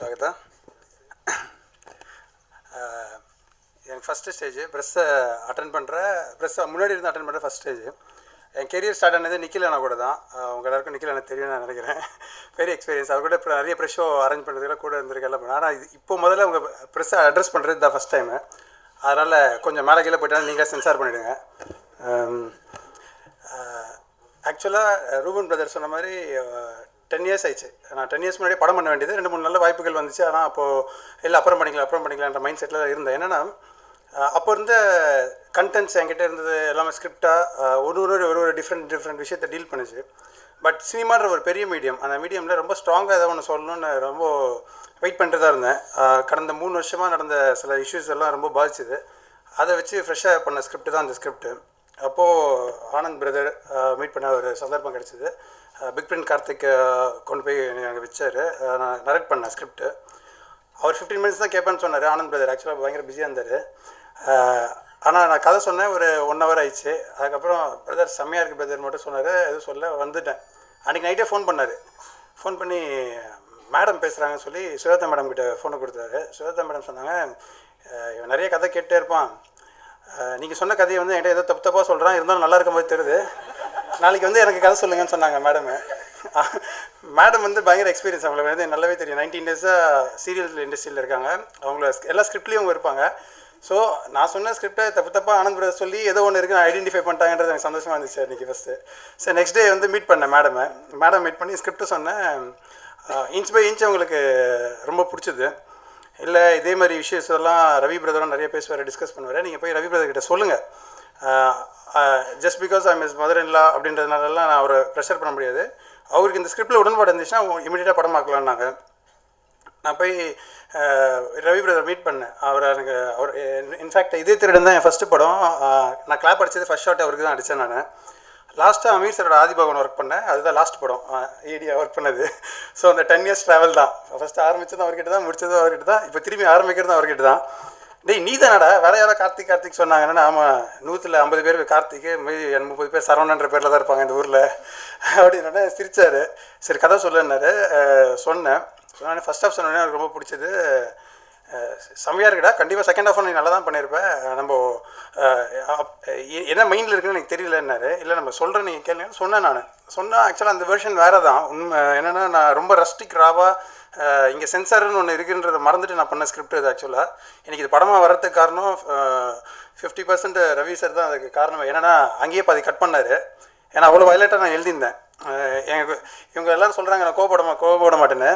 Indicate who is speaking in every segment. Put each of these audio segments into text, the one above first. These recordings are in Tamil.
Speaker 1: स्वागत எனக்கு ஃபஸ்ட்டு ஸ்டேஜ் ப்ரெஸ்ஸை அட்டன் பண்ணுற ப்ரெஸ்ஸை முன்னாடி இருந்து அட்டன் பண்ணுற ஃபஸ்ட் ஸ்டேஜ். என் கெரியர் ஸ்டார்ட் ஆனது நிக்கில் அண்ணா கூட தான். உங்கள் எல்லாருக்கும் நிக்கில் அண்ணா தெரியும் நான் நினைக்கிறேன். பெரிய எக்ஸ்பீரியன்ஸ். அவர் கூட இப்போ நிறைய ப்ரெஸ் ஷோ அரேஞ்ச் பண்ணுறதுலாம் கூட இருந்திருக்கேன். ஆனால் இது இப்போ முதல்ல உங்கள் ப்ரெஸ்ஸை அட்ரஸ் பண்ணுறது தான் ஃபஸ்ட் டைமு. அதனால் கொஞ்சம் மேலே கீழே போயிட்டாலும் நீங்கள் சென்சார் பண்ணிவிடுங்க. ஆக்சுவலாக ரூபன் பிரதர் சொன்ன மாதிரி 10 இயர்ஸ் ஆயிடுச்சு. நான் 10 இயர்ஸ் முன்னாடி படம் பண்ண வேண்டியது 2-3 நல்ல வாய்ப்புகள் வந்துச்சு. ஆனால் அப்போது இல்லை அப்புறம் பண்ணிக்கலான்ற மைண்ட் செட்டில் இருந்தேன். என்னென்னா அப்போ இருந்த கண்டென்ட்ஸ் என்கிட்ட இருந்தது எல்லாமே ஸ்கிரிப்டாக ஒரு டிஃப்ரெண்ட் விஷயத்தை டீல் பண்ணுச்சு. பட் சினிமான்ற ஒரு பெரிய மீடியம், அந்த மீடியமில் ரொம்ப ஸ்ட்ராங்காக ஏதாவது ஒன்று சொல்லணும்னு ரொம்ப வெயிட் பண்ணிட்டு தான் இருந்தேன். கடந்த 3 வருஷமாக நடந்த சில இஷ்யூஸ் எல்லாம் ரொம்ப பாதிச்சுது. அதை வச்சு ஃப்ரெஷ்ஷாக பண்ண ஸ்கிரிப்ட் தான் அந்த ஸ்கிரிப்ட். அப்போது ஆனந்த் பிரதர் மீட் பண்ண ஒரு சந்தர்ப்பம் கிடச்சிது. பிக் பிரிண்ட் கார்த்திக் கொண்டு போய் அங்கே வச்சார். நான் நரேட் பண்ணேன் ஸ்கிரிப்ட்டு. அவர் 15 மினிட்ஸ் தான் கேட்பேன்னு சொன்னார். ஆனந்த் பிரதர் ஆக்சுவலாக பயங்கர பிஸியாக இருந்தார். ஆனால் நான் கதை சொன்னேன், ஒரு 1 ஹவர் ஆயிடுச்சு. அதுக்கப்புறம் பிரதர் செம்மையாக இருக்குது பிரதர் மட்டும் சொன்னார். எதுவும் சொல்ல வந்துட்டேன். அன்றைக்கி நைட்டே ஃபோன் பண்ணார். ஃபோன் பண்ணி மேடம் பேசுகிறாங்கன்னு சொல்லி சுஜாதா மேடம் கிட்ட ஃபோனை கொடுத்தாரு. சுஜாதா மேடம் சொன்னாங்க, இவன் நிறைய கதை கேட்டே இருப்பான், நீங்கள் சொன்ன கதையை வந்து என்கிட்ட ஏதோ தப்பாக சொல்கிறான், இருந்தாலும் நல்லா இருக்கும் போது தெரியுது, நாளைக்கு வந்து எனக்கு கதை சொல்லுங்கன்னு சொன்னாங்க மேடமு. மேடம் வந்து பயங்கர எக்ஸ்பீரியன்ஸ். அவங்களுக்கு வந்து நல்லாவே தெரியும். 19 இயர்ஸாக சீரியல் இண்டஸ்ட்ரியில் இருக்காங்க. அவங்கள எல்லா ஸ்கிரிப்ட்லேயும் அவங்க இருப்பாங்க. ஸோ நான் சொன்ன ஸ்கிரிப்டை தப்பாக ஆனந்த் பிரதர் சொல்லி ஏதோ ஒன்று இருக்குது நான் ஐடென்டிஃபை பண்ணிட்டாங்கன்றது எனக்கு சந்தோஷமாக இருந்துச்சு அன்றைக்கி ஃபஸ்ட்டு. சரி, நெக்ஸ்ட் டே வந்து மீட் பண்ணேன் மேடம் மீட் பண்ணி ஸ்கிரிப்ட்டு சொன்னேன். இன்ச் பை இன்ச் அவங்களுக்கு ரொம்ப பிடிச்சது. இல்லை இதே மாதிரி விஷயஸ் எல்லாம் ரவி பிரதரும் நிறைய பேசுவார், டிஸ்கஸ் பண்ணுவார், நீங்கள் போய் ரவி பிரதர் கிட்ட சொல்லுங்கள். Just because I miss mother in law அப்படின்றதுனாலலாம் நான் அவரை ப்ரெஷர் பண்ண முடியாது. அவருக்கு இந்த ஸ்கிரிப்டில் உடன்பாடு இருந்துச்சுன்னா இமீடியட்டாக படமாக்கலான்னாங்க. நான் போய் ரவி பிரதர் மீட் பண்ணேன். அவர் இன்ஃபேக்ட் இதே திருடன் தான் என் ஃபஸ்ட்டு படம். நான் கிளாப் அடித்தது ஃபஸ்ட் ஷாட் அவருக்கு தான் அடித்தேன். நான் லாஸ்ட்டாக அமீர் சரோட ஆதிபகவன் ஒர்க் பண்ணேன். அதுதான் லாஸ்ட் படம் ஏடியா ஒர்க் பண்ணது. ஸோ அந்த 10 இயர்ஸ் ட்ராவல் தான். ஃபஸ்ட்டு ஆரம்பித்ததும் அவர்கிட்ட தான், முடித்ததும் அவர்கிட்ட தான், இப்போ திரும்பி ஆரம்பிக்கிறதும் அவர்கிட்ட தான். டேய் நீ தானடா வேறு யாராவது கார்த்திக் சொன்னாங்கன்னா, ஆமாம் 150 பேர் கார்த்திக்கு, மீதி 30 பேர் சரவணன்ற பேரில் தான் இருப்பாங்க இந்த ஊரில் அப்படின்னோடனே சிரித்தார். சரி கதை சொல்லுன்னாரு. சொன்னேன். ஃபஸ்ட் ஹாஃப் சொன்னோடனே எனக்கு ரொம்ப பிடிச்சது. செம்மையாக இருக்குடா, கண்டிப்பாக செகண்ட் ஹாஃப் நீ நல்லா தான் பண்ணியிருப்பேன், நம்ம என்ன மைண்டில் இருக்குன்னு எனக்கு தெரியலன்னாரு. இல்லை நம்ம சொல்கிறேன் நீங்கள் கேளுங்க சொன்னேன். நான் ஆக்சுவலாக அந்த வெர்ஷன் வேறு தான். உண்மை என்னென்னா நான் ரொம்ப ரஸ்டிக் ராவாக இங்கே சென்சார்னு ஒன்று இருக்குன்றதை மறந்துட்டு நான் பண்ண ஸ்கிரிப்ட் இது. ஆக்சுவலாக எனக்கு இது படமாக வர்றதுக்கு காரணம் 50% ரவி சார் தான் அதுக்கு காரணம். என்னென்னா அங்கேயே பாதி கட் பண்ணார். ஏன்னா அவ்வளோ வயலட்டாக நான் எழுதியிருந்தேன். எனக்கு இவங்க எல்லோரும் சொல்கிறாங்க நான் கோவப்பட மாட்டேன்னு.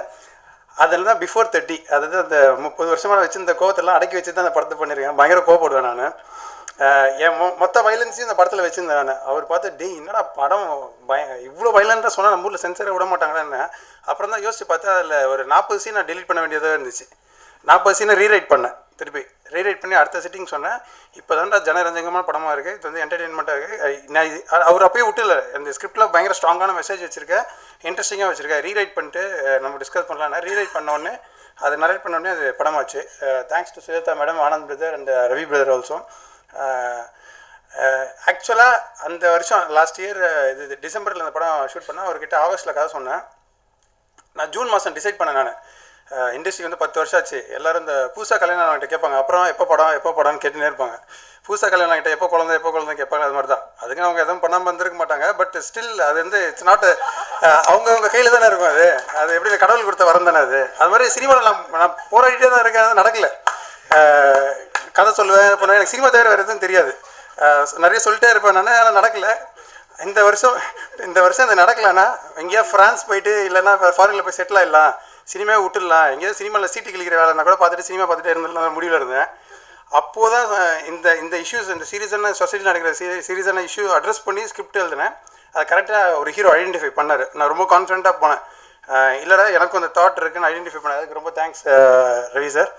Speaker 1: அதில் தான் பிஃபோர் 30, அதாவது அந்த 30 வருஷமாக வச்சு இந்த கோவத்தெல்லாம் அடக்கி வச்சு தான் அந்த படத்தை பண்ணியிருக்கேன். பயங்கர கோவப்படுவேன் நான். என் மொத்த வயலன்ஸையும் இந்த படத்தில் வச்சுருந்தேன் நான். அவர் பார்த்து டே என்னடா படம் இவ்வளோ வயலண்ட்டாக சொன்னால் நம்ம ஊரில் சென்சரை விட மாட்டாங்கன்னு. அப்புறம் தான் யோசிச்சு பார்த்தா அதில் ஒரு 40 சீன் நான் டெலிட் பண்ண வேண்டியதாக இருந்துச்சு. 40 சீனை ரீரைட் பண்ணேன். திருப்பி ரீரைட் பண்ணி அடுத்த செட்டிங் சொன்னேன். இப்போ தான்டா ஜனரஞ்சகமான படமாக இருக்குது, இது வந்து என்டர்டெயின்மெண்ட்டாக இருக்குது. நான் இது அவர் அப்பயே விட்டுல இந்த ஸ்கிரிப்டில் பயங்கர ஸ்ட்ராங்கான மெசேஜ் வச்சுருக்கேன், இன்ட்ரெஸ்டிங்காக வச்சுருக்கேன். ரீரைட் பண்ணிட்டு நம்ம டிஸ்கஸ் பண்ணலான்னா ரீரைட் பண்ணோடனே அதை நரேட் பண்ணோடனே அது படமாச்சு. Thanks to Sujatha madam, Anand brother and Ravi brother also. ஆக்சுவலாக அந்த வருஷம் லாஸ்ட் இயர் இது டிசம்பரில் அந்த படம் ஷூட் பண்ணேன். அவர்கிட்ட ஆகஸ்ட்டில் கதை சொன்னேன். நான் ஜூன் மாதம் டிசைட் பண்ணேன். நான் இண்டஸ்ட்ரிக்கு வந்து 10 வருஷம் ஆச்சு. எல்லோரும் இந்த புதுசாக கல்யாணம் கிட்ட கேட்பாங்க, அப்புறம் எப்போ படம்னு கேட்டுனே இருப்பாங்க. புதுசாக கல்யாணம் கிட்ட எப்போ குழந்தை கேட்பாங்க. அது மாதிரி தான். அதுக்கு அவங்க எதுவும் பண்ணாமல் வந்திருக்க மாட்டாங்க. பட் ஸ்டில் அது வந்து இட்ஸ் நாட் அவங்க கையில் தானே இருக்கும். அது எப்படி கடவுள் கொடுத்த வரம் தானே அது. அது மாதிரி சினிமாவில் நான் போராடிட்டே தான் இருக்கேன். அது நடக்கலை. கதை சொல்லுவேன் பண்ணுவேன். எனக்கு சினிமா தவிர வேறு எதுவும் தெரியாது. நிறைய சொல்லிட்டே இருப்பேன் நான். ஆனால் நடக்கலை. இந்த வருஷம் அது நடக்கலைன்னா எங்கேயா ஃப்ரான்ஸ் போயிட்டு இல்லைன்னா ஃபாரினில் போய் செட்டில் ஆகிடலாம், சினிமாவை விட்டுடலாம், எங்கேயாவது சினிமாவில் சீட்டு கிழிக்கிற வேலைன்னா கூட பார்த்துட்டு சினிமா பார்த்துட்டே இருந்தாலும் முடிவில் இருந்தேன். அப்போது தான் இந்த இஷ்யூஸ், இந்த சீரியஸான சொசைட்டியில் நடக்கிற சீரியஸான இஷ்யூ அட்ரஸ் பண்ணி ஸ்கிரிப்ட் எழுதினேன். அதை கரெக்டாக ஒரு ஹீரோ ஐடென்டிஃபை பண்ணார். நான் ரொம்ப கான்ஃபிடென்ட்டாக போனேன். இல்லைடா எனக்கும் அந்த தாட் இருக்குன்னு ஐடென்டிஃபை பண்ணேன். அதுக்கு ரொம்ப தேங்க்ஸ் ரவி சார்.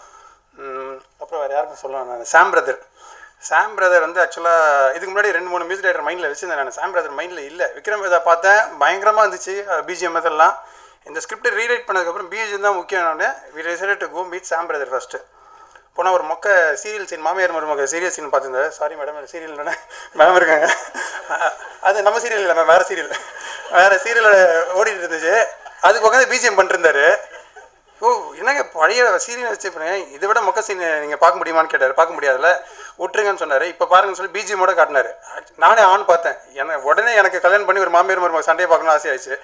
Speaker 1: அப்புறம் வேறு யாருக்கும் சொல்லலாம், நான் சாம் பிரதர் வந்து ஆக்சுவலாக இதுக்கு முன்னாடி 2-3 மியூசிக் டைரக்டர் மைண்டில் வச்சுருந்தேன். நான் சாம் பிரதர் மைண்டில் இல்லை. விக்ரம் வேதா பார்த்தேன், பயங்கரமாக இருந்துச்சு பிஜிஎம் இதெல்லாம். இந்த ஸ்கிரிப்டை ரீரைட் பண்ணதுக்கப்புறம் பிஜிஎம் தான் முக்கியம். We decided to go meet Sam brother first. போனால் ஒரு சீரியல் சீன், மாமியார் மருமக சீரியல் சீன் பார்த்துருந்தாரு. சாரி மேடம், சீரியல் மேம் இருக்காங்க. அது நம்ம சீரியல் இல்லை மேம், வேறு சீரியல் ஓடிட்டு இருந்துச்சு. அதுக்கு உட்காந்து பிஜிஎம் பண்ணிருந்தாரு. ஓ என்னங்க பழைய சீரியல் வச்சு இதை விட மொக்க சீன் நீங்கள் பார்க்க முடியுமான்னு கேட்டார். பார்க்க முடியாதுல்ல, விட்டுருங்கன்னு சொன்னார். இப்போ பாருங்கன்னு சொல்லி பிஜிஎம்மோட காட்டினார். நானே ஆன் பார்த்தேன். உடனே எனக்கு கல்யாணம் பண்ணி ஒரு மாமியார் மருமக சண்டையை பார்க்கணும் ஆசையாயிடுச்சு.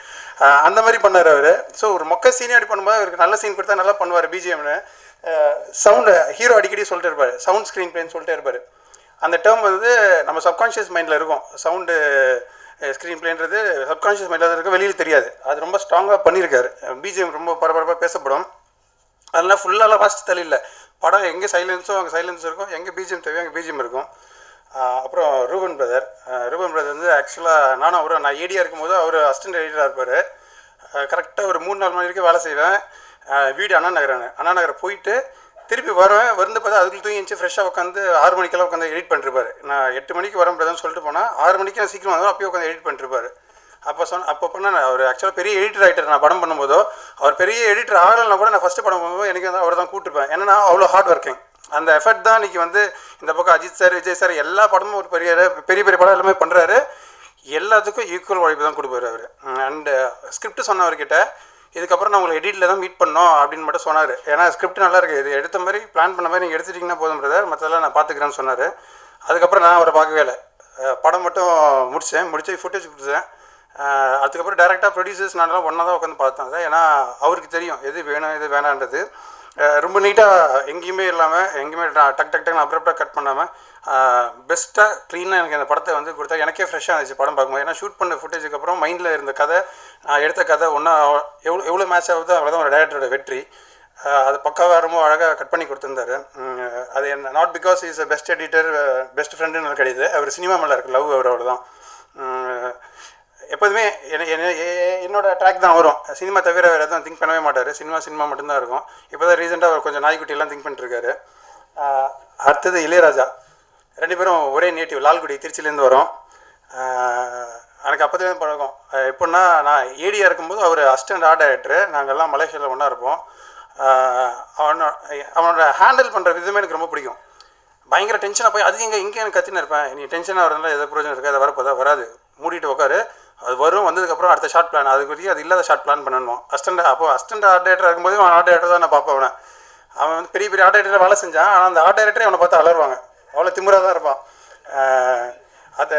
Speaker 1: அந்த மாதிரி பண்ணார் அவர். ஸோ ஒரு மொக்க சீனே அப்படி பண்ணும்போது அவருக்கு நல்ல சீன் கொடுத்தா நல்லா பண்ணுவார். பிஜிஎம்னு சவுண்டு ஹீரோ அடிக்கடி சொல்லிட்டு இருப்பார், சவுண்ட் ஸ்க்ரீன் பிளேன்னு சொல்லிட்டே இருப்பார். அந்த டேர்ம் வந்து நம்ம சப்கான்ஷியஸ் மைண்டில் இருக்கும். சவுண்டு ஸ்க்ரீன் பிளேன்றது சப்கான்ஷியஸ் மைண்டில் இருக்க, வெளியில் தெரியாது. அது ரொம்ப ஸ்ட்ராங்காக பண்ணியிருக்காரு. பிஜிஎம் ரொம்ப பரபரப்பாக பேசப்படும். அதெல்லாம் ஃபுல்லாலாம் வாசித்து தள்ளியில் படம் எங்கே சைலன்ஸோ அங்கே சைலன்ஸ் இருக்கும், எங்கே பிஜிஎம் தேவையோ அங்கே பிஜிஎம் இருக்கும். அப்புறம் ரூபன் பிரதர் வந்து ஆக்சுவலாக நான் ஏடியாக இருக்கும்போது அவர் அசிஸ்டன்ட் எடிட்டராக இருப்பார். கரெக்டாக ஒரு 3-4 மணி வரைக்கும் வேலை செய்வேன். வீடு அண்ணா நகரை போயிட்டு திருப்பி வருவேன். வந்து பார்த்தா அதுக்குள்ள தூங்கி இருந்துச்சு ஃப்ரெஷ்ஷாக உட்காந்து 6 மணிக்கெல்லாம் உட்காந்து எடிட் பண்ணிருப்பார். நான் 8 மணிக்கு வரேன் பிரதர்னு சொல்லிட்டு போனால் 6 மணிக்கு நான் சீக்கிரம் வந்தாலும் அப்பயே உட்காந்து எடிட் பண்ணிருப்பார். அப்போ பண்ண அவர் ஆக்சுவலாக பெரிய எடிட்டர் ஆகிட்டார். நான் படம் பண்ணும்போதோ அவர் பெரிய எடிட்டர் ஆகலைன்னா கூட நான் ஃபஸ்ட்டு படம் பண்ணும்போது எனக்கு வந்து அவர் தான் கூப்பிட்டுருப்பேன். ஏன்னா அவ்வளோ ஹார்ட் ஒர்க்கிங். அந்த எஃபர்ட் தான் இன்றைக்கி வந்து இந்த பக்கம் அஜித் சார், விஜய் சார் எல்லா படமும் ஒரு பெரிய படம் எல்லாமே பண்ணுறாரு. எல்லாத்துக்கும் ஈக்குவல் உழைப்பு தான் கொடுப்பாரு அவர். அண்டு ஸ்கிரிப்ட் சொன்னவர்கிட்ட இதுக்கப்புறம் நான் உங்களை எடிட்டில் தான் மீட் பண்ணோம் அப்படின்னு மட்டும் சொன்னார். ஏன்னா ஸ்கிரிப்ட் நல்லா இருக்குது, இது எடுத்த மாதிரி பிளான் பண்ண மாதிரி நீங்கள் எடுத்துட்டிங்கன்னா போதும் பிரதர், மற்றதெல்லாம் நான் பார்த்துக்கிறேன்னு சொன்னார். அதுக்கப்புறம் நான் அவரை பார்க்கவே இல்லை. படம் மட்டும் முடிச்சு ஃபுட்டேஜ் கொடுத்தேன். அதுக்கப்புறம் டேரெக்டாக ப்ரொடியூசர்ஸ் நான்லாம் ஒன்றா தான் உட்காந்து பார்த்தேன் சார். ஏன்னா அவருக்கு தெரியும் எது வேணும் எது வேணான்றது. ரொம்ப நீட்டாக எங்கேயுமே இல்லாமல் எங்கேயுமே டக் அப்ரப்டாக கட் பண்ணாமல் பெஸ்ட்டாக க்ளீனாக எனக்கு அந்த படத்தை வந்து கொடுத்தா எனக்கே ஃப்ரெஷ்ஷாக இருந்துச்சு படம் பார்க்கும்போது. ஏன்னா ஷூட் பண்ண ஃபுட்டேஜுக்கு அப்புறம் மைண்டில் இருந்த கதை, எடுத்த கதை ஒன்றா எவ்வளோ மேட்ச் ஆகுதோ அவ்வளோதான் ஒரு டேரக்டரோட வெற்றி. அது பக்காவாக ரொம்ப அழகாக கட் பண்ணி கொடுத்துருந்தாரு. அது என்ன not because is a best editor best ஃப்ரெண்டுன்னு கிடையாது, அவர் சினிமா மேலே இருக்குது லவ் அவரோட தான். எப்போதுமே என்னோட ட்ராக் தான் வரும், சினிமா தவிர வேறு எதுவும் திங்க் பண்ணவே மாட்டார். சினிமா மட்டும்தான் இருக்கும். இப்போ தான் ரீசெண்டாக அவர் கொஞ்சம் நாய்க்குட்டியெல்லாம் திங்க் பண்ணிட்டுருக்காரு. அடுத்தது இளையராஜா. 2 பேரும் ஒரே நேட்டிவ், லால்குடி திருச்சியிலேருந்து வரோம். எனக்கு அப்போதுலேருந்து பழக்கம். எப்படின்னா நான் ஏடியாக இருக்கும்போது அவர் அசிஸ்டன்ட் ஆர்ட் டைரக்டரு, நாங்கள்லாம் மலேசியாவில் ஒன்றா இருப்போம். அவனோட ஹேண்டில் பண்ணுற விதமே எனக்கு ரொம்ப பிடிக்கும். பயங்கர டென்ஷனாக போய் அது இங்கே எனக்கு கத்தின்னு இருப்பேன். நீ டென்ஷனாக வரதுனால எதாவது பிரயோஜனம் இருக்குது, அதை வரப்போதா வராது, மூடிட்டு உட்காரு, அது வரும், வந்ததுக்கப்புறம் அடுத்த ஷார்ட் பிளான் அதுக்கு அது இல்லாத ஷார்ட் பிளான் பண்ணணும். அசிஸ்டன்ட் ஆர்ட் டைரக்டர் இருக்கும்போது அவன் ஆர்ட் டைரக்டர் தான் நான் பார்ப்பேன். அவன் வந்து பெரிய ஆர்ட் டைரக்டர் வேலை செஞ்சான். ஆனால் அந்த ஆர்ட் டைரக்டரே அவனை பார்த்து அலருவாங்க, அவ்வளோ திமுறாக தான் இருப்பான். அது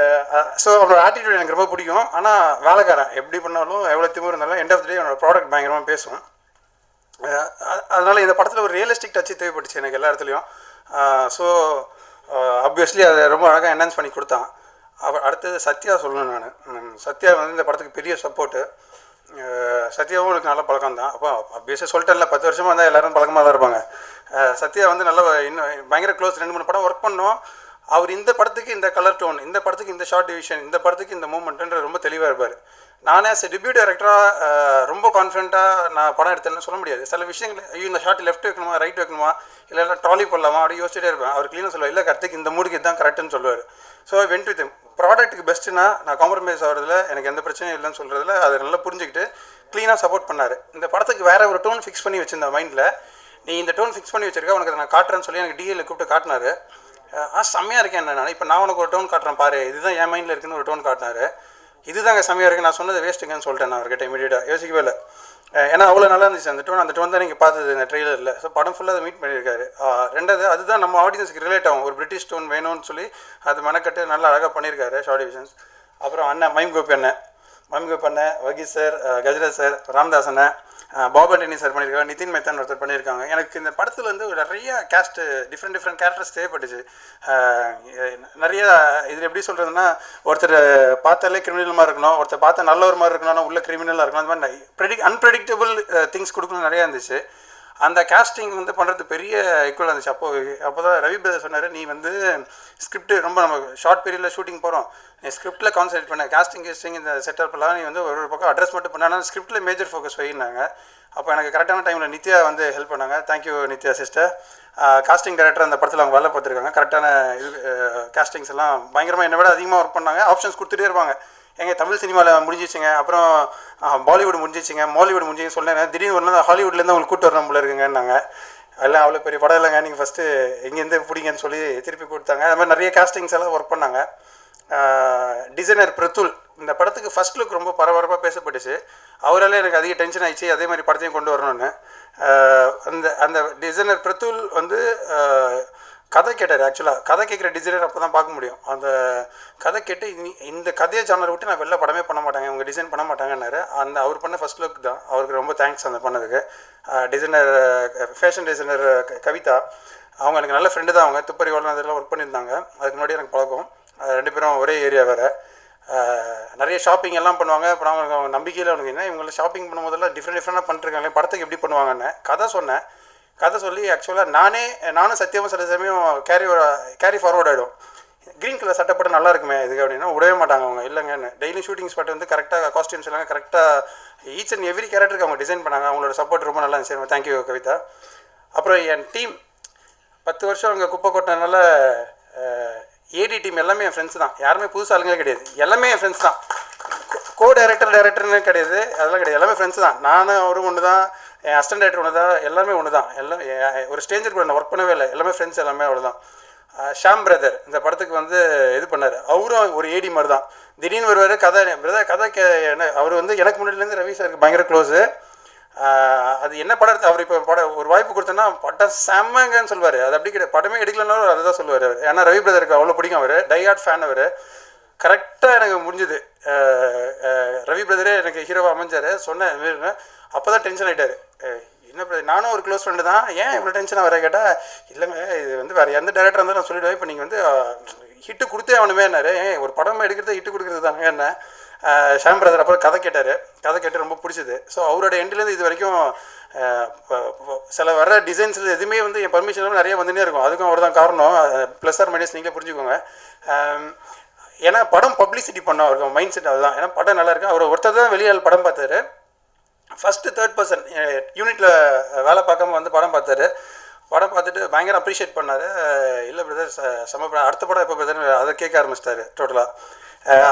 Speaker 1: ஸோ அவனோட ஆட்டிடியூட் எனக்கு ரொம்ப பிடிக்கும். ஆனால் வேலைக்காரன் எப்படி பண்ணாலும் எவ்வளோ திமுறு இருந்தாலும் எண்ட் ஆஃப் த டே அவனோட ப்ராடக்ட் பயங்கரமாக பேசும். அதனால் இந்த படத்தில் ஒரு ரியலிஸ்டிக் டச்சு தேவைப்பட்டுச்சு எனக்கு எல்லா இடத்துலையும். ஸோ ஆப்வியஸ்லி அதை ரொம்ப அழகாக என்ஹான்ஸ் பண்ணி கொடுத்தான். அடுத்தது சத்யா சொல்லணும். நான் சத்யா வந்து இந்த படத்துக்கு பெரிய சப்போர்ட்டு. சத்யாவும் எனக்கு நல்ல பழக்கம் தான். அப்போ ஆப்வியஸாக சொல்லிட்டேன்ல, 10 வருஷமாக இருந்தால் எல்லோரும் பழக்கமாக தான் இருப்பாங்க. சத்யா வந்து நல்ல இன்னும் பயங்கர க்ளோஸ். 2-3 படம் ஒர்க் பண்ணோம். அவர் இந்த படத்துக்கு இந்த கலர் டோன், இந்த படத்துக்கு இந்த ஷார்ட் டிவிஷன், இந்த படத்துக்கு இந்த மூமெண்ட்டுன்ற ரொம்ப தெளிவாக இருப்பார். நானே டெபியூ டைரக்டராக ரொம்ப கான்ஃபிடென்ட்டாக நான் படம் எடுத்தேன்னு சொல்ல முடியாது. சில விஷயங்கள் ஐயோ இந்த ஷார்ட் லெஃப்ட் வைக்கணுமா ரைட் வைக்கணுமா இல்லை ட்ராலி போடலாமா அப்படி யோசிச்சுட்டே இருப்பேன். அவர் க்ளீனாக சொல்லுவார், இல்லை கரெக்டுக்கு இந்த மூடுக்கு இதுதான் கரெக்டுன்னு சொல்லுவார். ஸோ வென்ட் வித் ப்ராடக்ட்டுக்கு பெஸ்ட்டுனா நான் காம்ப்ரமைஸ் ஆகிறதுல எனக்கு எந்த பிரச்சனையும் இல்லைன்னு சொல்கிறதுல அதை நல்லா புரிஞ்சுக்கிட்டு க்ளீனாக சப்போர்ட் பண்ணார். இந்த படத்துக்கு வேறு ஒரு டோன் ஃபிக்ஸ் பண்ணி வச்சுருந்தேன் மைண்டில். நீ இந்த டோன் ஃபிக்ஸ் பண்ணி வச்சிருக்க, உனக்கு அதை நான் காட்டுறேன்னு சொல்லி எனக்கு டிஎல்ல கூப்பிட்டு காட்டினார். செம்மையாக இருக்கேன் என்ன, இப்போ நான் உனக்கு ஒரு டோன் காட்டுறேன் பாரு, இதுதான் என் மைண்டில் இருக்குன்னு ஒரு டோன் காட்டினார். இதுதாங்க செம்மையாக இருக்குது, நான் சொன்னது வேஸ்ட்டுங்கன்னு சொல்லிட்டேன் நான் அவர்கிட்ட இமீடியட்டாக, யோசிக்கவே இல்லை. ஏன்னா அவ்வளோ நல்லா இருந்துச்சு அந்த டோன் தான் நீங்கள் பார்த்தது இந்த ட்ரெய்லரில். ஸோ படம் ஃபுல்லாக அதை மீட் பண்ணியிருக்காரு. ரெண்டாவது அதுதான் நம்ம ஆடியன்ஸுக்கு ரிலேட் ஆகும், ஒரு பிரிட்டிஷ் டோன் வேணும்னு சொல்லி அது மெனக்கட்டு நல்லா அழகாக பண்ணியிருக்காரு ஷார்ட் டிவிஷன்ஸ். அப்புறம் அண்ணன் மைம் கோபி அண்ணன், வகீஸ் சார், கஜராஜ் சார், ராம்தாஸ் அண்ணன், பாப் ஆண்டனி சார் பண்ணியிருக்காங்க, நிதின் மேத்தான் ஒருத்தர் பண்ணியிருக்காங்க. எனக்கு இந்த படத்தில் வந்து நிறைய கேஸ்ட்டு டிஃப்ரெண்ட் கேரக்டர்ஸ் தேவைப்பட்டுச்சு. நிறைய இதில் எப்படி சொல்கிறதுன்னா, ஒருத்தர் பார்த்தாலே கிரிமினல் இருக்கணும், ஒருத்தர் பார்த்தா நல்ல ஒரு மாதிரி இருக்கணும், ஆனால் உள்ள கிரிமினலாக இருக்கணும். அந்த மாதிரி அன்பிரடிக்டபிள் திங்ஸ் கொடுக்கணும் நிறையா இருந்துச்சு. அந்த கேஸ்டிங் வந்து பண்ணுறது பெரிய ஈக்குவலாக இருந்துச்சு. அப்போ தான் ரவி பிரதர் சொன்னார், நீ வந்து ஸ்கிரிப்ட் ரொம்ப நம்ம ஷார்ட் பீரியடில் ஷூட்டிங் போகிறோம், நீ ஸ்கிரிப்டில் கான்சன்ட்ரேட் பண்ண, கேஸ்டிங் இந்த செட்டப்லாம் நீ வந்து ஒரு பக்கம் அட்ரஸ் மட்டும் பண்ண, ஆனால் ஸ்கிரிப்டில் மேஜர் ஃபோக்கஸ் வைனாங்க. அப்போ எனக்கு கரெக்டான டைமில் நித்யா வந்து ஹெல்ப் பண்ணாங்க. Thank you Nithya sister. Costing director அந்த படத்தில் அவங்க வேலை பார்த்துருக்காங்க. கரெக்டான காஸ்டிங்ஸ் எல்லாம் பயங்கரமாக என்னை விட அதிகமாக ஒர்க் பண்ணாங்க. ஆப்ஷன்ஸ் கொடுத்துட்டே இருப்பாங்க. எங்கள் தமிழ் சினிமாவில் முடிஞ்சிச்சுங்க, அப்புறம் பாலிவுட் முடிஞ்சிச்சுங்க, மாலிவுட் முடிஞ்சிங்க சொன்னேன். திடீர்னு ஒரு நாள் ஹாலிவுட்லேருந்து அவங்களுக்கு கூட்டு வரணும் போல இருக்குங்கன்னாங்க. எல்லாம் அவ்வளோ பெரிய படம் இல்லைங்க, நீங்கள் ஃபஸ்ட்டு எங்கேருந்து பிடிங்கன்னு சொல்லி திருப்பி கொடுத்தாங்க. அது மாதிரி நிறைய காஸ்டிங்ஸ் எல்லாம் ஒர்க் பண்ணாங்க. டிசைனர் பிரத்துல் இந்த படத்துக்கு ஃபஸ்ட் லுக் ரொம்ப பரபரப்பாக பேசப்பட்டுச்சு. அவரால் எனக்கு அதிக டென்ஷன் ஆயிடுச்சு, அதே மாதிரி படத்தையும் கொண்டு வரணும்னு. அந்த அந்த டிசைனர் பிரத்துல் வந்து கதை கேட்டார். ஆக்சுவலாக கதை கேட்குற டிசைனர் அப்போ தான் பார்க்க முடியும். அந்த கதை கேட்டு இந்த கதையை ஜானர் விட்டு நான் வெளில படமே பண்ண மாட்டாங்க, இவங்க டிசைன் பண்ண மாட்டாங்கன்னாரு. அந்த அவர் பண்ண ஃபர்ஸ்ட் லுக் தான், அவருக்கு ரொம்ப தேங்க்ஸ் அந்த பண்ணதுக்கு. டிசைனர் ஃபேஷன் டிசைனர் கவிதா, அவங்க எனக்கு நல்ல ஃப்ரெண்டு தான். அவங்க துப்பறி இதெல்லாம் ஒர்க் பண்ணியிருந்தாங்க, அதுக்கு முன்னாடி எனக்கு பழக்கம். 2 பேரும் ஒரே ஏரியா வேறு. நிறைய ஷாப்பிங் எல்லாம் பண்ணுவாங்க. அப்புறம் அவங்க நம்பிக்கையில் அவனுக்கு என்ன இவங்களை ஷாப்பிங் பண்ணும்போதெல்லாம் டிஃப்ரெண்ட்டாக பண்ணிட்டுருக்காங்களே, படத்துக்கு எப்படி பண்ணுவாங்கன்னு கதை சொன்னேன். கதை சொல்லி ஆக்சுவலாக நானும் சத்தியமாக சில சமயம் கேரி ஃபார்வர்ட் ஆகிடும். க்ரீன் கலர் சட்டப்பட்டு நல்லா இருக்குமே இதுக்கு அப்படின்னா விடவே மாட்டாங்க அவங்க. இல்லைங்கன்னு டெய்லி ஷூட்டிங் ஸ்பாட் வந்து கரெக்டாக காஸ்டியூம்ஸ் எல்லாம் கரெக்டாக ஈச் அண்ட் எவ்ரி கேரக்டருக்கு அவங்க டிசைன் பண்ணாங்க. அவங்களோட சப்போர்ட் ரொம்ப நல்லா இருந்துச்சு. தேங்க்யூ கவிதா. அப்புறம் என் டீம் 10 வருஷம் அங்கே குப்பை கொட்டினால ஏடி டீம் எல்லாமே என் ஃப்ரெண்ட்ஸ் தான். யாருமே புதுசு ஆளுங்களே கிடையாது, எல்லாமே என் ஃப்ரெண்ட்ஸ் தான். கோ டைரக்டர்னு கிடையாது, அதெல்லாம் கிடையாது, எல்லாமே ஃப்ரெண்ட்ஸ் தான். நானும் அவரும் ஒன்று தான், என் அசிஸ்டன்ட் டைரக்டர் ஒன்று தான், எல்லாமே ஒன்று தான். எல்லாம் ஒரு ஸ்ட்ரேஞ்சர் கூட நான் ஒர்க் பண்ணவே இல்லை, எல்லாமே ஃப்ரெண்ட்ஸ், எல்லாமே அவ்வளோதான். ஷாம் பிரதர் இந்த படத்துக்கு வந்து இது பண்ணார். அவரும் ஒரு ஏடி மாதிரி தான். திடீர்னு வருவார், கதை அவர் வந்து எனக்கு முன்னாடிலேருந்து ரவி சாருக்கு பயங்கர க்ளோஸு. அது என்ன படம் அவர் இப்போ ஒரு வாய்ப்பு கொடுத்தோன்னா படம் செம்மங்கன்னு சொல்லுவார். அது அப்படி கிடையாது, படமே எடுக்கலன்னாலும் அதை தான் சொல்லுவார் அவர். ஏன்னா ரவி பிரதருக்கு அவ்வளோ பிடிக்கும், அவர் டைஹார்ட் ஃபேன். அவர் கரெக்டாக எனக்கு முடிஞ்சுது. ரவி பிரதரே எனக்கு ஹீரோவாக அமைஞ்சார். சொன்னேன், அப்போ தான் டென்ஷன் ஆகிட்டார். என்ன பிரதர், நானும் ஒரு க்ளோஸ் ஃப்ரெண்டு தான், ஏன் இவ்வளோ டென்ஷனாக வர கேட்டால், இல்லைங்க இது வந்து வேறு எந்த டேரக்டர் இருந்தாலும் நான் சொல்லிவிடுவேன், இப்போ நீங்கள் வந்து ஹிட்டு கொடுத்தே அவனுமேனாரு. ஒரு படம் எடுக்கிறது ஹிட்டு கொடுக்குறது தாங்க என்ன. ஷாம் பிரதர் அப்புறம் கதை கேட்டு ரொம்ப பிடிச்சிது. ஸோ அவரோட எண்ட்லேருந்து இது வரைக்கும் சில வர டிசைன்ஸில் எதுவுமே வந்து என் பர்மிஷன் நிறைய வந்துனே இருக்கும். அதுக்கும் அவர் தான் காரணம். ப்ளஸ் ஆர் மைனஸ் நீங்களே புரிஞ்சுக்கோங்க. ஏன்னா படம் பப்ளிசிட்டி பண்ணோம், அவருக்கு மைண்ட் செட் அதுதான். ஏன்னா படம் நல்லா இருக்கு. அவர் ஒருத்தர் தான் வெளியால் படம் பார்த்தாரு. ஃபஸ்ட்டு 3rd பர்சன் யூனிட்டில் வேலை பார்க்காம வந்து படம் பார்த்தாரு. படம் பார்த்துட்டு பயங்கர அப்ரிஷியேட் பண்ணார். இல்லை பிரதர் செம்ம படம், அடுத்த படம் எப்போ பிரதர் அதை கேட்க ஆரம்பிச்சிட்டாரு டோட்டலாக.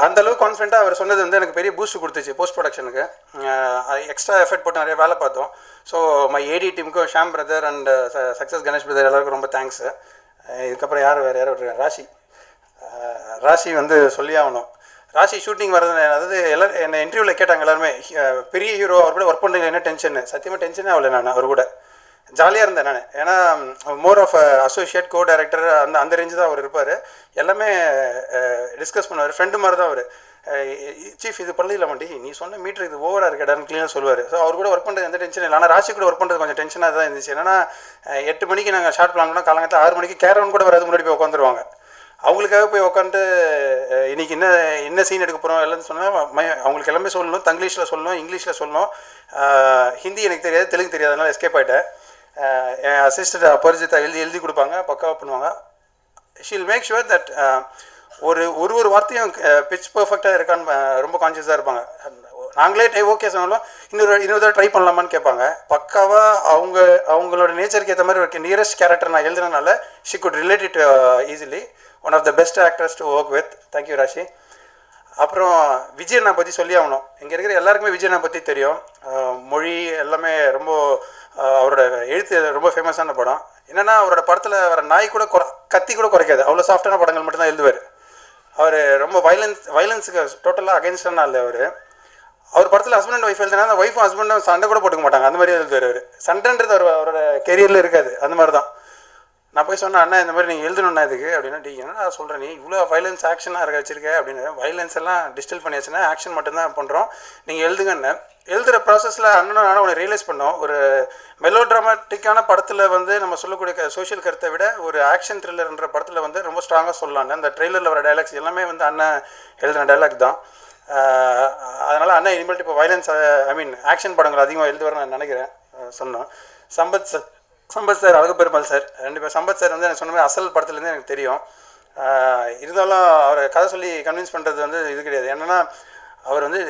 Speaker 1: அந்தளவுக்கு கான்ஃபிடென்ட்டாக அவர் சொன்னது வந்து எனக்கு பெரிய பூஸ்ட் கொடுத்துச்சு போஸ்ட் ப்ரொடக்ஷனுக்கு. எக்ஸ்ட்ரா எஃபர்ட் போட்டு நிறைய வேலை பார்த்தோம். ஸோ மை ஏடி டீமுக்கும் Sham brother and success Ganesh brother எல்லாருக்கும் ரொம்ப தேங்க்ஸு. இதுக்கப்புறம் வேறு யார் விட்டுருக்காங்க, ராஷி வந்து சொல்லி ஆகணும். ராஷி ஷூட்டிங் வர்றது, அதாவது எல்லோரும் என்னை இன்டர்வியூவில் கேட்டாங்க எல்லாருமே, பெரிய ஹீரோ அவர் கூட ஒர்க் பண்ணுறீங்க என்ன டென்ஷன். சத்தியமாக டென்ஷனே ஆகலை, நான் அவர் கூட ஜாலியாக இருந்தேன் நான். ஏன்னா more of associate co director அந்த ரேஞ்சு தான் அவர் இருப்பார். எல்லாமே டிஸ்கஸ் பண்ணுவார், ஃப்ரெண்டு மாதிரி தான் அவர். சீஃப் இது பண்ணல வண்டி, நீ சொன்ன மீட்டர் இது ஓவராக இருக்கடான்னு க்ளீனாக சொல்லுவார். ஸோ அவர் கூட ஒர்க் பண்ணுறது எந்த டென்ஷன் இல்லை. ஆனால் ராசி கூட ஒர்க் பண்ணுறது கொஞ்சம் டென்ஷனாக தான் இருந்துச்சு. என்னன்னா 8 மணிக்கு நாங்கள் ஷார்ட் பிளான் பண்ணோம், காலங்கத்தில் 6 மணிக்கு கேரவன் கூட வரது முன்னாடி போய் உட்காந்துருவாங்க. அவங்களுக்காக போய் உட்காந்துட்டு இன்றைக்கி என்ன சீன் எடுக்க போகிறோம் எல்லாமே சொன்னால் அவங்களுக்கு எல்லாமே சொல்லணும். தங்கிலீஷில் சொல்லணும், இங்கிலீஷில் சொல்லணும். ஹிந்தி எனக்கு தெரியாது, தெலுங்கு தெரியாது, அதனால் எஸ்கேப் ஆகிட்டேன். என் அசிஸ்டன்ட் அபரிஜிதா எழுதி கொடுப்பாங்க, பக்காவாக பண்ணுவாங்க. ஷீல் மேக் ஷுவர் தட் ஒரு வார்த்தையும் பிச் பர்ஃபெக்டாக இருக்கான்னு ரொம்ப கான்ஷியஸாக இருப்பாங்க. நாங்களே ஓகே சொன்னாலும் இன்னொரு தடவை ட்ரை பண்ணலாமான்னு கேட்பாங்க. பக்காவாக அவங்களோட நேச்சருக்கு ஏற்ற மாதிரி ஒரு நியரஸ்ட் கேரக்டர் நான் எழுதுறதுனால she could relate it easily. One of the best actors to work with. Thank you Rashi. அப்புறம் விஜயண்ணா பற்றி சொல்லி ஆகணும். இங்கே இருக்கிற எல்லாருக்குமே விஜயண்ணா பற்றி தெரியும். மொழி எல்லாமே ரொம்ப, அவரோட எழுத்து ரொம்ப ஃபேமஸான படம். என்னென்னா அவரோட படத்தில் வர நாய் கூட கத்தி கூட குறைக்காது, அவ்வளோ சாஃப்டான படங்கள் மட்டும்தான் எழுதுவார். அவர் ரொம்ப வயலன்ஸுக்கு டோட்டலாக அகேன்ஸ்டான இல்லை. அவர் படத்தில் ஹஸ்பண்ட் அண்ட் ஒய்ஃப் எழுதுனா அந்த ஒய்ஃபும் ஹஸ்பண்டும் சண்டை கூட போட்டுக்க மாட்டாங்க, அந்த மாதிரி எழுதுவார் அவர். சண்டைன்றது அவரோட கெரியரில் இருக்காது, அந்த மாதிரி தான். நான் போய் சொன்னேன், அண்ணா இந்த மாதிரி நீங்கள் எழுதணுன்னா இதுக்கு அப்படின்னா, என்ன நான் சொல்கிறேன், நீ இவ்வளோ வயலன்ஸ் ஆக்ஷனாக இருக்க வச்சிருக்கேன் அப்படின்னு. வயலன்ஸ் எல்லாம் டிஸ்டில் பண்ணியாச்சுன்னா ஆக்ஷன் மட்டும்தான் பண்ணுறோம், நீங்கள் எழுதுங்கன்னு. எழுதுகிற ப்ராசஸில் அண்ணனும் நானும் ஒன்று ரியலைஸ் பண்ணோம். ஒரு மெலோ ட்ராமாட்டிக்கான படத்தில் வந்து நம்ம சொல்லக்கூடிய சோஷியல் கருத்தை விட ஒரு ஆக்ஷன் த்ரில்லர்ன்ற படத்தில் வந்து ரொம்ப ஸ்ட்ராங்காக சொல்லலான்னு. அந்த ட்ரெய்லரில் வர டைலாக்ஸ் எல்லாமே வந்து அண்ணன் எழுதுன டைலாக் தான். அதனால் அண்ணன் இனிமேல்ட்டு இப்போ வயலன்ஸ் ஆக்ஷன் படங்கள் அதிகமாக எழுதுவார் நான் நினைக்கிறேன் சொன்னோம். சம்பத் சார், அழகுபெருமாள் சார், 2 பேர். சம்பத் சார் வந்து எனக்கு சொன்ன மாதிரி அசல் படத்துலேருந்து எனக்கு தெரியும். இருந்தாலும் அவரை கதை சொல்லி கன்வின்ஸ் பண்ணுறது வந்து இது கிடையாது. என்னென்னா அவர் வந்து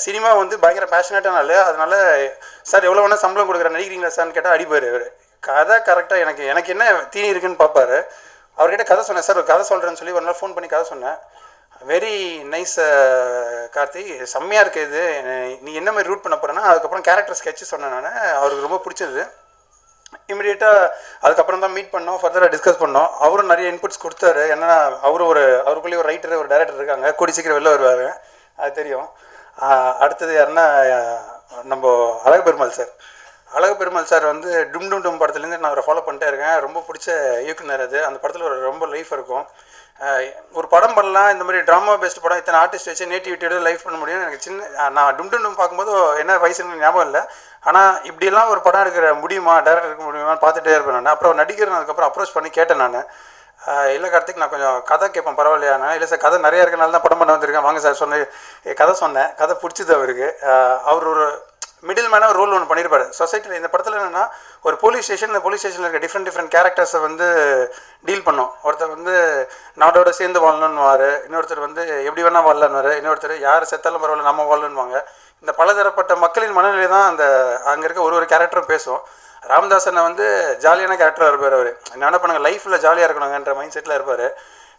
Speaker 1: சினிமா வந்து பயங்கர பேஷனேட்டான ஆள். அதனால சார் எவ்வளோ வேணால் சம்பளம் கொடுக்குற நடிக்கிறீங்களா சார்னு கேட்டால் அடிப்பார். அவர் கதை கரெக்டாக எனக்கு என்ன தீனி இருக்குன்னு பார்ப்பார். அவர்கிட்ட கதை சொன்னேன், சார் ஒரு கதை சொல்கிறேன்னு சொல்லி ஒரு நாள் ஃபோன் பண்ணி கதை சொன்னேன். வெரி நைஸ் கார்த்தி, செம்மையாக இருக்குது இது, நீ என்ன மாதிரி ரூட் பண்ண போகிறேன்னா அதுக்கப்புறம் கேரக்டர் ஸ்கெட்சு சொன்னேன் நான். அவருக்கு ரொம்ப பிடிச்சது. இமிடியேட்டாக அதுக்கப்புறம் தான் மீட் பண்ணோம், ஃபர்தராக டிஸ்கஸ் பண்ணோம். அவரும் நிறைய இன்புட்ஸ் கொடுத்தாரு. என்னன்னா அவருக்குள்ளேயே ஒரு ரைட்டர் ஒரு டைரக்டர் இருக்காங்க, கூடி சீக்கிரம் வெளில வருவார், அது தெரியும். அடுத்தது யாருன்னா நம்ம அழகு பெருமாள் சார் வந்து டும் டும் டும் படத்துலேருந்து நான் அவரை ஃபாலோ பண்ணிட்டே இருக்கேன். ரொம்ப பிடிச்ச இயக்குனர் அது. அந்த படத்தில் ஒரு ரொம்ப லைஃப் இருக்கும். ஒரு படம் பண்ணலாம், இந்த மாதிரி ட்ராமா பேஸ்ட் படம், இத்தனை ஆர்டிஸ்ட் வச்சு நேட்டிவிட்டியோட லைஃப் பண்ண முடியும். எனக்கு நான் டும் டும் டும் பார்க்கும்போது என்ன வயசுன்னு ஞாபகம் இல்லை. ஆனால் இப்படியெல்லாம் ஒரு படம் எடுக்கிற முடியுமா, டேரக்டர் எடுக்க முடியுமான்னு பார்த்துட்டே இருப்பேன் நான். அப்புறம் நடிகர் அதுக்கப்புறம் அப்ரோச் பண்ணி கேட்டேன் நான். இல்லை கார்த்திக், நான் கொஞ்சம் கதை கேட்பேன் பரவாயில்லையாண்ணா. இல்லை சார், கதை நிறையா இருக்கனால தான் படம் பண்ண வந்திருக்கேன், வாங்க சார் சொன்னேன். கதை பிடிச்சிது அவருக்கு. அவர் ஒரு மிடில் மேனாக ஒரு ரோல் ஒன்று பண்ணியிருப்பார் சொசைட்டியில். இந்த படத்தில் என்னென்னா, ஒரு போலீஸ் ஸ்டேஷன், இந்த போலீஸ் ஸ்டேஷனில் இருக்க டிஃப்ரெண்ட் கேரக்டர்ஸை வந்து டீல் பண்ணோம். ஒருத்தர் வந்து நாடோட சேர்ந்து வாழணுன்னுவார், இன்னொருத்தர் வந்து எப்படி வேணால் வாழலான்னுவார், இன்னொருத்தர் யார் செத்தாலும் பரவாயில்ல நம்ம வாழணுன்னுவாங்க. இந்த பலதரப்பட்ட மக்களின் மனநிலை தான் அந்த அங்கே இருக்க ஒரு கேரக்டரும் பேசும். ராமதாசனை வந்து ஜாலியான கேரக்டராக இருப்பார். அவர் என்ன பண்ணுங்க, லைஃப்பில் ஜாலியாக இருக்கணுங்கன்ற மைண்ட் செட்டில் இருப்பார்.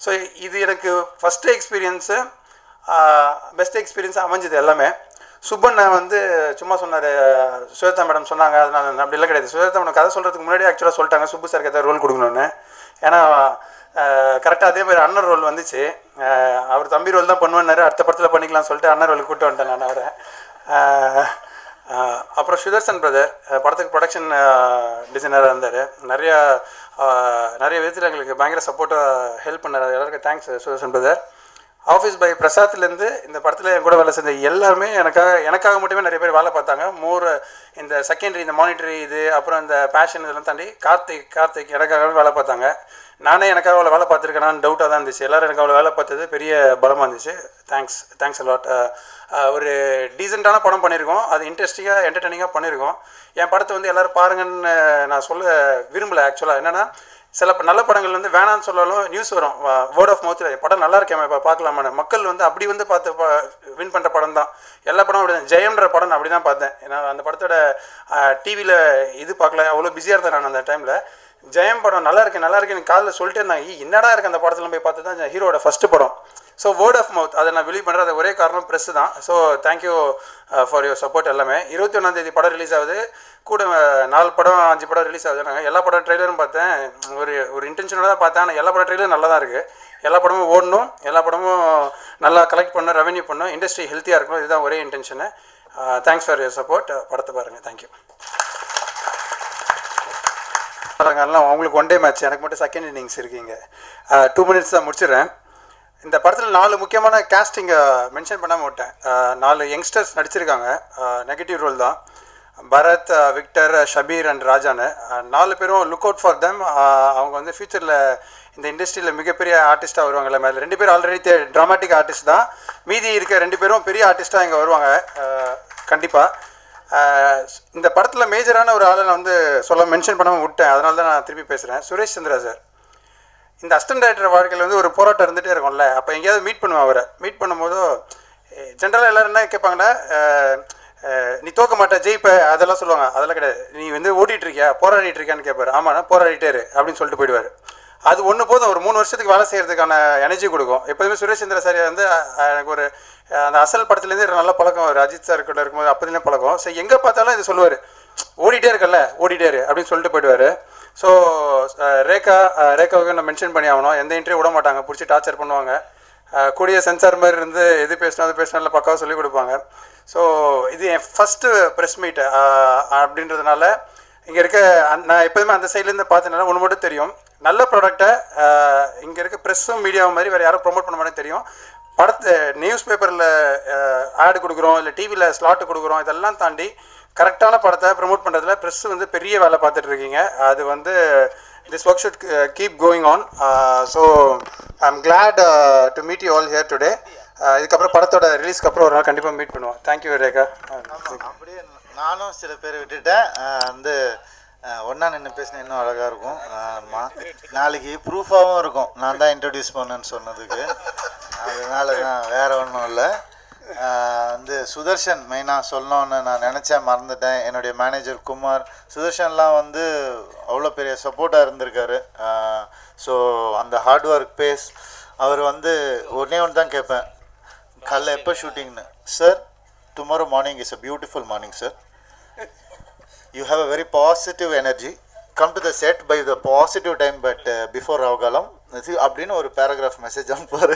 Speaker 1: ஸோ இது எனக்கு ஃபஸ்ட்டு எக்ஸ்பீரியன்ஸு, பெஸ்ட் எக்ஸ்பீரியன்ஸாக அமைஞ்சுது எல்லாமே. சுப்பண்ணை வந்து சும்மா சொன்னார், சுஜாதா மேடம் சொன்னாங்க, அதனால் அப்படிலாம் கிடையாது. சுஜாதா மேடம் கதை சொல்கிறதுக்கு முன்னாடி ஆக்சுவலாக சொல்லிட்டாங்க சுப்பு சாருக்கு ஏதாவது ரோல் கொடுக்கணுன்னு. ஏன்னா கரெக்டாக அதே மாதிரி அண்ணன் ரோல் வந்துச்சு. அவர் தம்பி ரோல் தான் பண்ணுவேன்னாரு, அடுத்த படத்தில் பண்ணிக்கலாம்னு சொல்லிட்டு அண்ணன் ரோல் கூப்பிட்டு வந்துட்டேன் நான் அவரை. அப்புறம் சுதர்சன் பிரதர் படத்துக்கு ப்ரொடக்ஷன் டிசைனராக இருந்தார். நிறைய விதத்தில் எங்களுக்கு பயங்கர சப்போர்ட்டாக ஹெல்ப் பண்ணார். எல்லாருக்கும் thanks Sudarshan brother. Office boy பிரசாத்லேருந்து இந்த படத்தில் என் கூட வேலை செஞ்ச எல்லாருமே எனக்காக மட்டுமே நிறைய பேர் வேலை பார்த்தாங்க. இந்த செகண்டரி, இந்த மானிட்டரி இது, அப்புறம் இந்த பேஷன் இதெல்லாம் தாண்டி கார்த்திக் எனக்காகவே வேலை பார்த்தாங்க. நானே எனக்காக அவ்வளோ வேலை பார்த்துருக்கேனான்னு டவுட்டாக தான் இருந்துச்சு. எல்லோரும் எனக்கு அவ்வளோ வேலை பார்த்தது பெரிய பலமாக இருந்துச்சு. Thanks a lot. ஒரு டீசெண்டான படம் பண்ணியிருக்கோம், அது இன்ட்ரெஸ்டிங்காக என்டர்டெய்னிங்காக பண்ணியிருக்கோம். என் படத்தை வந்து எல்லோரும் பாருங்கன்னு நான் சொல்ல விரும்பலை. ஆக்சுவலாக என்னென்னா, சில நல்ல படங்கள் வந்து வேணான்னு சொல்லாலும் நியூஸ் வரும், வேர்ட் ஆஃப் மவுத்தில் படம் நல்லா இருக்கேன் இப்போ பார்க்கலாமான்னு. மக்கள் வந்து அப்படி வந்து பார்த்து வின் பண்ணுற படம் தான் எல்லா படமும். அப்படி தான் ஜெயம்ன்ற படம் நான் அப்படி தான் பார்த்தேன். ஏன்னா அந்த படத்தோட டிவியில் இது பார்க்கல, அவ்வளோ பிஸியாக இருந்தேன் நான் அந்த டைமில். ஜெயம் படம் நல்லா இருக்கேன்னு காலில் சொல்லிட்டே இருந்தாங்க. என்னடா இருக்குது அந்த படத்தில் போய் பார்த்து தான் ஹீரோட ஃபஸ்ட்டு படம். ஸோ வேர்ட் ஆஃப் மவுத் அதை நான் பிலீவ் பண்ணுறேன். அது ஒரே காரணம் ப்ரெஸ் தான். So thank you for your support எல்லாமே. 21ஆம் படம் ரிலீஸ் ஆகுது, கூட 4 படம் 5 படம் ரிலீஸ் ஆகுது. நாங்கள் எல்லா படம் ட்ரெய்லரும் பார்த்தேன், ஒரு இன்டென்ஷனோட தான் பார்த்தேன். ஆனால் எல்லா படம் ட்ரெய்லரும் நல்லா தான் இருக்குது. எல்லா படமும் ஓடணும், எல்லா படமும் நல்லா கலெக்ட் பண்ணணும், ரெவென்யூ பண்ணணும், இண்டஸ்ட்ரி ஹெல்த்தியாக இருக்கணும். இதுதான் ஒரே intention. Thanks for your support. படத்தை பாருங்கள். தேங்க்யூ. அவங்களுக்கு 1 டே மேட்ச், எனக்கு மட்டும் செகண்ட் இன்னிங்ஸ் இருக்கீங்க. 2 மினிட்ஸ் தான் முடிச்சிடுறேன். இந்த படத்தில் 4 முக்கியமான கேஸ்டிங்கை மென்ஷன் பண்ணாமல் விட்டேன். 4 யங்ஸ்டர்ஸ் நடிச்சிருக்காங்க, நெகட்டிவ் ரோல் தான். பரத், விக்டர், ஷபீர் அண்ட் ராஜான்னு 4 பேரும் லுக் அவுட் ஃபார் தெம். அவங்க வந்து ஃப்யூச்சரில் இந்த இண்டஸ்ட்ரியில் மிகப்பெரிய ஆர்டிஸ்ட்டாக வருவாங்கல்ல. மேலே 2 பேரும் ஆல்ரெடி ட்ராமாட்டிக் ஆர்டிஸ்ட் தான், மீதி இருக்க 2 பேரும் பெரிய ஆர்டிஸ்ட்டாக இங்கே வருவாங்க கண்டிப்பாக. இந்த படத்தில் மேஜரான ஒரு ஆளை நான் வந்து மென்ஷன் பண்ணாமல் விட்டேன், அதனால தான் நான் திருப்பி பேசுகிறேன். சுரேஷ் சந்திரா சார். இந்த அசிஸ்டன்ட் டைரக்டர் வாழ்க்கையில் வந்து ஒரு போராட்டம் இருந்துகிட்டே இருக்கும்ல. அப்போ எங்கேயாவது மீட் பண்ணுவேன் அவரை. மீட் பண்ணும்போது ஜென்ரலாக எல்லோரும் என்ன கேட்பாங்கன்னா, நீ தோக்க மாட்டே ஜெயிப்ப அதெல்லாம் சொல்லுவாங்க. அதெல்லாம் கிடையாது. நீ வந்து ஓடிட்டுருக்கியா, போராடிட்டுருக்கியான்னு கேட்பாரு. ஆமாண்ணா போராடிட்டேரு அப்படின்னு சொல்லிட்டு போயிடுவார். அது ஒன்று போதும், ஒரு 3 வருஷத்துக்கு வேலை செய்கிறதுக்கான எனர்ஜி கொடுக்கும். எப்போதுமே சுரேஷ் சந்திரா சார் வந்து எனக்கு ஒரு அந்த அசல் படத்துலேருந்து நல்ல பழக்கம். ஒரு அஜித் சார் கூட இருக்கும்போது அப்போதுலேயே பழக்கம். ஸோ எங்கே பார்த்தாலும் இது சொல்லுவார், ஓடிட்டே இருக்கல ஓடிட்டேரு அப்படின்னு சொல்லிட்டு போயிடுவார். ஸோ ரேகாவுக்கு நான் மென்ஷன் பண்ணி ஆகணும். எந்த இன்டர்வியூ விட மாட்டாங்க, பிடிச்சி டார்ச்சர் பண்ணுவாங்க. கூடிய சென்சார் மாதிரி இருந்து எது பேசினா அது பேசினால பக்காவாக சொல்லிக் கொடுப்பாங்க. ஸோ இது என் ஃபஸ்ட்டு ப்ரெஸ் மீட்டு அப்படின்றதுனால இங்கே இருக்க நான் எப்போதுமே அந்த சைட்லேருந்து பார்த்ததுனால ஒன்று மட்டும் தெரியும், நல்ல ப்ராடக்டை இங்கே இருக்க ப்ரெஸ்ஸும் மீடியாவும் மாதிரி வேறு யாரும் ப்ரொமோட் பண்ண மாட்டேன்னு தெரியும். படத்தை நியூஸ் பேப்பரில் ஆடு கொடுக்குறோம், இல்லை டிவியில் ஸ்லாட்டு கொடுக்குறோம், இதெல்லாம் தாண்டி கரெக்டான படத்தை ப்ரமோட் பண்ணுறதுல ப்ரெஸ் வந்து பெரிய வேலை பார்த்துட்டு இருக்கீங்க. அது வந்து this work should keep going on. So I am glad to meet you all here today. இதுக்கப்புறம் படத்தோட ரிலீஸ்க்கு அப்புறம் ஒரு நாள் கண்டிப்பாக மீட் பண்ணுவோம். தேங்க்யூ ரேகா.
Speaker 2: அப்படியே நானும் சில பேர் விட்டுட்டேன், வந்து ஒன்றா நின்று பேசினா இன்னும் அழகாக இருக்கும். ஆமாம், நாளைக்கு ப்ரூஃபாகவும் இருக்கும் நான் தான் இன்ட்ரடியூஸ் பண்ணேன்னு சொன்னதுக்கு. அதனால தான் வேறு ஒன்றும் இல்லை. வந்து சுதர்ஷன் மெயினாக சொல்லணுன்னு நான் நினச்சேன், மறந்துட்டேன். என்னுடைய மேனேஜர் குமார், சுதர்ஷன்லாம் வந்து அவ்வளோ பெரிய சப்போர்ட்டாக இருந்திருக்காரு. ஸோ அந்த ஹார்ட் ஒர்க் பேஸ். அவர் வந்து ஒன்றே ஒன்று தான் கேட்பேன், காலைல எப்போ ஷூட்டிங்னு. Sir tomorrow morning is a beautiful morning sir, you have a very positive energy, come to the set by the positive time but before Rahukalam அப்படின்னு ஒரு பேராகிராஃப் மெசேஜ் அனுப்புவார்.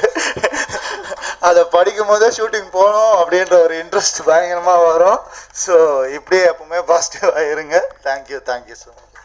Speaker 2: அதை படிக்கும் போதே ஷூட்டிங் போகணும் அப்படின்ற ஒரு இன்ட்ரெஸ்ட் பயங்கரமாக வரும். ஸோ இப்படியே எப்பவுமே பாசிட்டிவாக இருங்க. Thank you so much.